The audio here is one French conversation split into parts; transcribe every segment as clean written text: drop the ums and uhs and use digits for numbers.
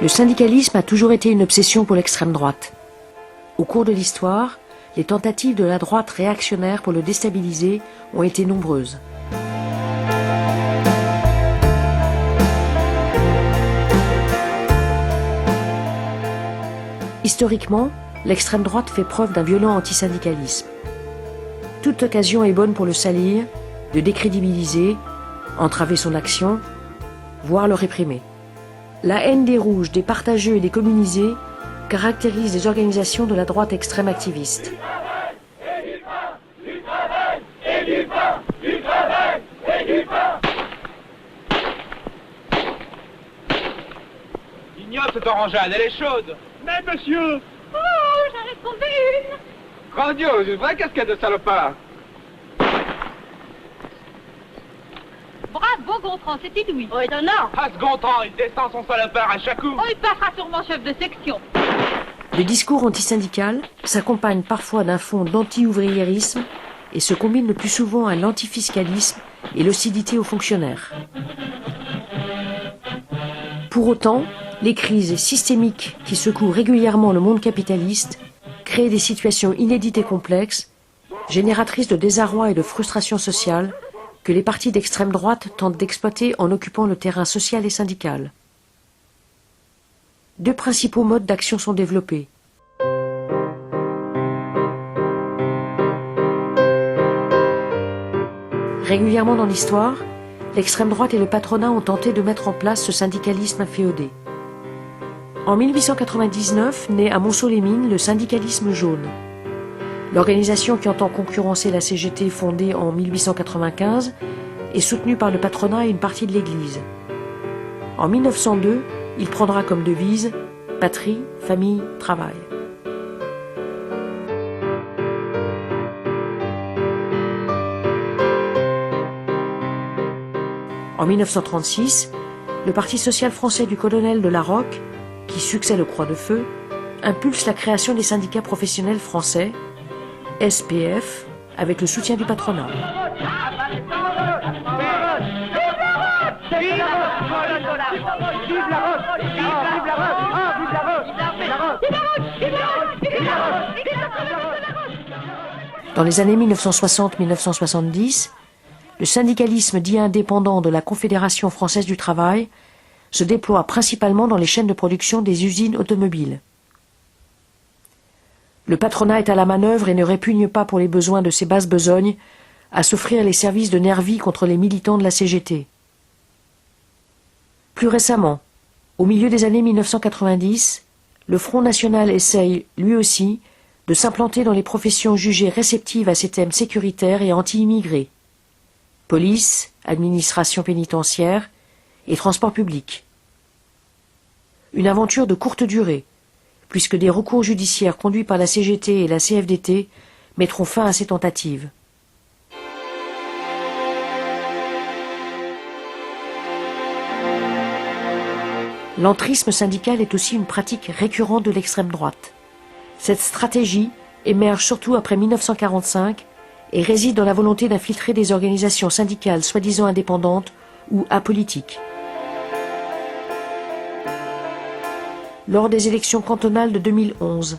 Le syndicalisme a toujours été une obsession pour l'extrême droite. Au cours de l'histoire, les tentatives de la droite réactionnaire pour le déstabiliser ont été nombreuses. Historiquement, l'extrême droite fait preuve d'un violent antisyndicalisme. Toute occasion est bonne pour le salir, le décrédibiliser, entraver son action, voire le réprimer. La haine des rouges, des partageux et des communisés caractérise les organisations de la droite extrême activiste. Ignote cette orangeade, elle est chaude. Mais monsieur! Oh, j'en ai trouvé une! Grandiose, une vraie casquette de salopard. Bravo, Gontran, c'est inouï. Oh, étonnant. Ah, ce Gontran, il descend son salopard à chaque coup. Oh, il passera sûrement chef de section. Le discours antisyndical s'accompagne parfois d'un fond d'anti-ouvriérisme et se combine le plus souvent à l'antifiscalisme et l'hostilité aux fonctionnaires. Pour autant, les crises systémiques qui secouent régulièrement le monde capitaliste créent des situations inédites et complexes, génératrices de désarroi et de frustration sociale, que les partis d'extrême droite tentent d'exploiter en occupant le terrain social et syndical. Deux principaux modes d'action sont développés. Régulièrement dans l'histoire, l'extrême droite et le patronat ont tenté de mettre en place ce syndicalisme inféodé. En 1899, naît à Montceau-les-Mines le syndicalisme jaune. L'organisation qui entend concurrencer la CGT fondée en 1895 est soutenue par le patronat et une partie de l'Église. En 1902, il prendra comme devise « Patrie, famille, travail ». En 1936, le Parti social français du colonel de La Rocque, qui succède au Croix-de-Feu, impulse la création des syndicats professionnels français, SPF, avec le soutien du patronat. Dans les années 1960-1970, le syndicalisme dit indépendant de la Confédération française du travail se déploie principalement dans les chaînes de production des usines automobiles. Le patronat est à la manœuvre et ne répugne pas pour les besoins de ses basses besognes à s'offrir les services de nervis contre les militants de la CGT. Plus récemment, au milieu des années 1990, le Front National essaye, lui aussi, de s'implanter dans les professions jugées réceptives à ces thèmes sécuritaires et anti-immigrés. Police, administration pénitentiaire et transport public. Une aventure de courte durée, puisque des recours judiciaires conduits par la CGT et la CFDT mettront fin à ces tentatives. L'entrisme syndical est aussi une pratique récurrente de l'extrême droite. Cette stratégie émerge surtout après 1945 et réside dans la volonté d'infiltrer des organisations syndicales soi-disant indépendantes ou apolitiques. Lors des élections cantonales de 2011,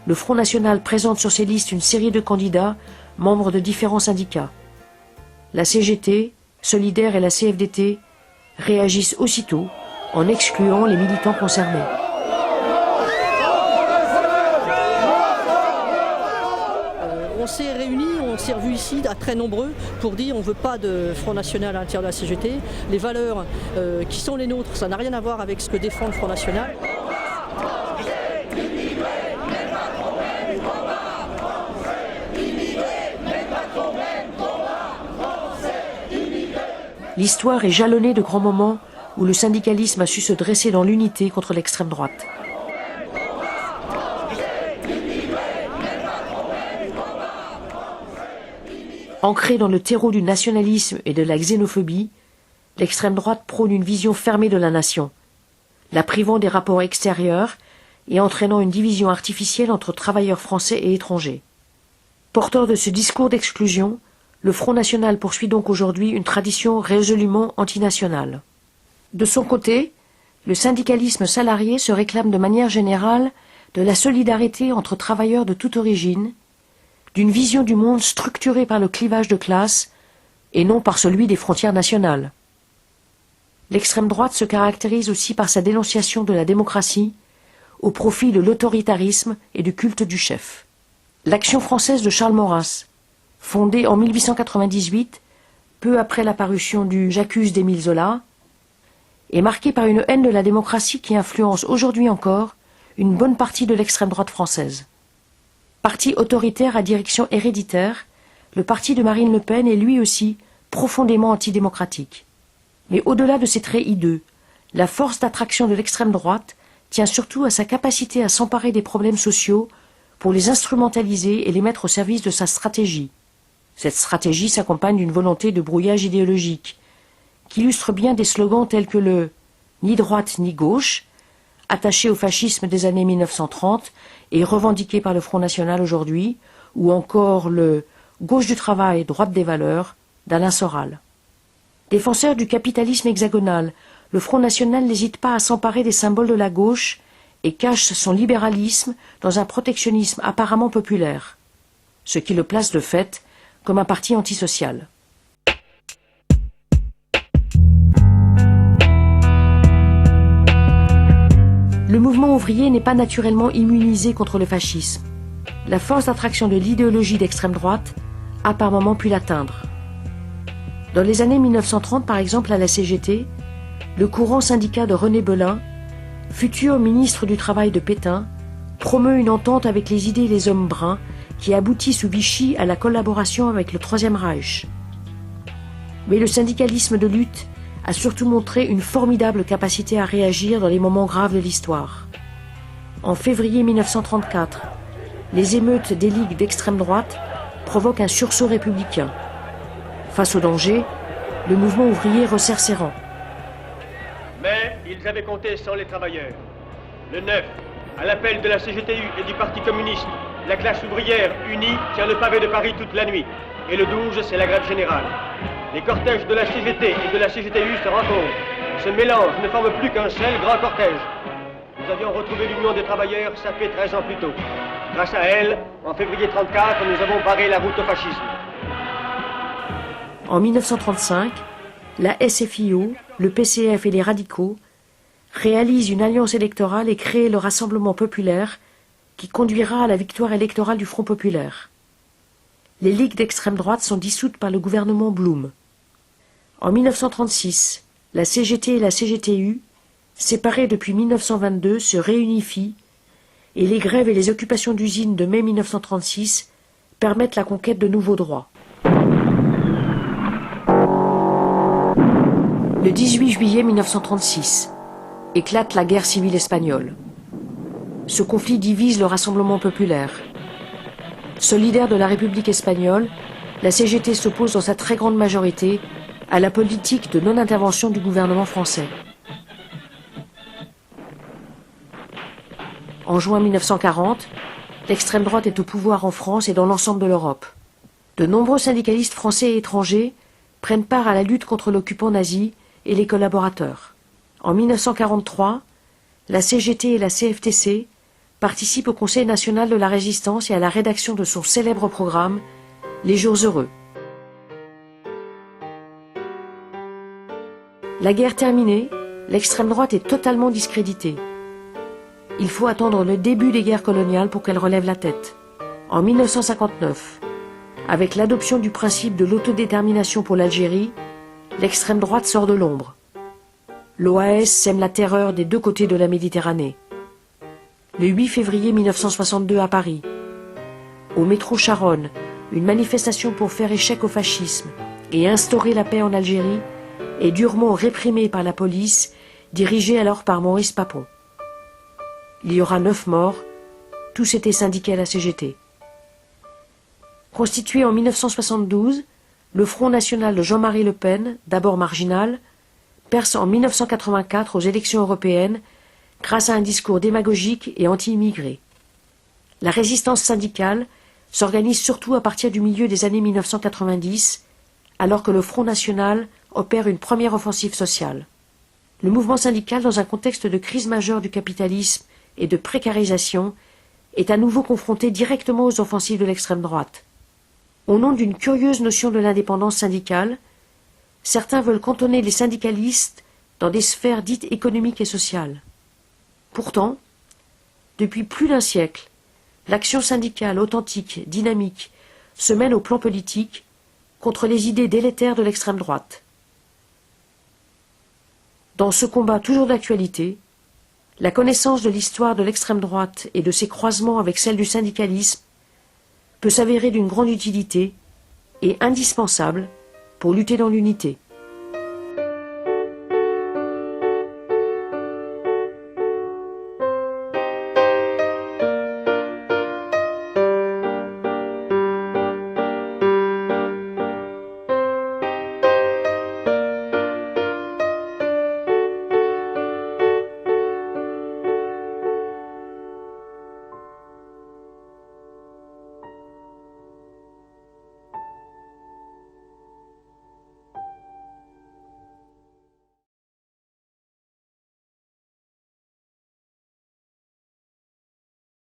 le Front National présente sur ses listes une série de candidats membres de différents syndicats. La CGT, Solidaire et la CFDT réagissent aussitôt en excluant les militants concernés. On s'est réunis, on s'est revus ici à très nombreux pour dire on ne veut pas de Front National à l'intérieur de la CGT. Les valeurs qui sont les nôtres, ça n'a rien à voir avec ce que défend le Front National. L'histoire est jalonnée de grands moments où le syndicalisme a su se dresser dans l'unité contre l'extrême droite. Ancrée dans le terreau du nationalisme et de la xénophobie, l'extrême droite prône une vision fermée de la nation, la privant des rapports extérieurs et entraînant une division artificielle entre travailleurs français et étrangers. Porteur de ce discours d'exclusion, le Front National poursuit donc aujourd'hui une tradition résolument antinationale. De son côté, le syndicalisme salarié se réclame de manière générale de la solidarité entre travailleurs de toute origine, d'une vision du monde structurée par le clivage de classe et non par celui des frontières nationales. L'extrême droite se caractérise aussi par sa dénonciation de la démocratie au profit de l'autoritarisme et du culte du chef. L'Action française de Charles Maurras, fondée en 1898, peu après la parution du J'accuse d'Émile Zola, est marquée par une haine de la démocratie qui influence aujourd'hui encore une bonne partie de l'extrême droite française. Parti autoritaire à direction héréditaire, le parti de Marine Le Pen est lui aussi profondément antidémocratique. Mais au-delà de ses traits hideux, la force d'attraction de l'extrême droite tient surtout à sa capacité à s'emparer des problèmes sociaux pour les instrumentaliser et les mettre au service de sa stratégie. Cette stratégie s'accompagne d'une volonté de brouillage idéologique, qui illustre bien des slogans tels que le « ni droite ni gauche », attaché au fascisme des années 1930 et revendiqué par le Front National aujourd'hui, ou encore le « gauche du travail, droite des valeurs » d'Alain Soral. Défenseur du capitalisme hexagonal, le Front National n'hésite pas à s'emparer des symboles de la gauche et cache son libéralisme dans un protectionnisme apparemment populaire, ce qui le place de fait comme un parti antisocial. Le mouvement ouvrier n'est pas naturellement immunisé contre le fascisme. La force d'attraction de l'idéologie d'extrême droite a par moments pu l'atteindre. Dans les années 1930, par exemple, à la CGT, le courant syndicat de René Belin, futur ministre du Travail de Pétain, promeut une entente avec les idées et les hommes bruns qui aboutit sous Vichy à la collaboration avec le Troisième Reich. Mais le syndicalisme de lutte a surtout montré une formidable capacité à réagir dans les moments graves de l'histoire. En février 1934, les émeutes des ligues d'extrême droite provoquent un sursaut républicain. Face au danger, le mouvement ouvrier resserre ses rangs. Mais ils avaient compté sans les travailleurs. Le 9, à l'appel de la CGTU et du Parti communiste, la classe ouvrière unie tient le pavé de Paris toute la nuit. Et le 12, c'est la grève générale. Les cortèges de la CGT et de la CGTU se rencontrent. Ce mélange ne forme plus qu'un seul grand cortège. Nous avions retrouvé l'Union des travailleurs sapée 13 ans plus tôt. Grâce à elle, en février 1934, nous avons barré la route au fascisme. En 1935, la SFIO, le PCF et les radicaux réalisent une alliance électorale et créent le Rassemblement populaire qui conduira à la victoire électorale du Front populaire. Les ligues d'extrême droite sont dissoutes par le gouvernement Blum. En 1936, la CGT et la CGTU, séparées depuis 1922, se réunifient et les grèves et les occupations d'usines de mai 1936 permettent la conquête de nouveaux droits. Le 18 juillet 1936, éclate la guerre civile espagnole. Ce conflit divise le Rassemblement populaire. Solidaire de la République espagnole, la CGT s'oppose dans sa très grande majorité à la politique de non-intervention du gouvernement français. En juin 1940, l'extrême droite est au pouvoir en France et dans l'ensemble de l'Europe. De nombreux syndicalistes français et étrangers prennent part à la lutte contre l'occupant nazi et les collaborateurs. En 1943, la CGT et la CFTC participent au Conseil national de la résistance et à la rédaction de son célèbre programme « Les jours heureux ». La guerre terminée, l'extrême droite est totalement discréditée. Il faut attendre le début des guerres coloniales pour qu'elle relève la tête. En 1959, avec l'adoption du principe de l'autodétermination pour l'Algérie, l'extrême droite sort de l'ombre. L'OAS sème la terreur des deux côtés de la Méditerranée. Le 8 février 1962 à Paris, au métro Charonne, une manifestation pour faire échec au fascisme et instaurer la paix en Algérie est durement réprimée par la police, dirigée alors par Maurice Papon. Il y aura 9 morts, tous étaient syndiqués à la CGT. Constitué en 1972, le Front national de Jean-Marie Le Pen, d'abord marginal, perce en 1984 aux élections européennes grâce à un discours démagogique et anti-immigré. La résistance syndicale s'organise surtout à partir du milieu des années 1990, alors que le Front national opère une première offensive sociale. le mouvement syndical, dans un contexte de crise majeure du capitalisme et de précarisation, est à nouveau confronté directement aux offensives de l'extrême droite. Au nom d'une curieuse notion de l'indépendance syndicale, certains veulent cantonner les syndicalistes dans des sphères dites économiques et sociales. Pourtant, depuis plus d'un siècle, l'action syndicale authentique, dynamique, se mène au plan politique contre les idées délétères de l'extrême droite. Dans ce combat toujours d'actualité, la connaissance de l'histoire de l'extrême droite et de ses croisements avec celle du syndicalisme peut s'avérer d'une grande utilité et indispensable pour lutter dans l'unité.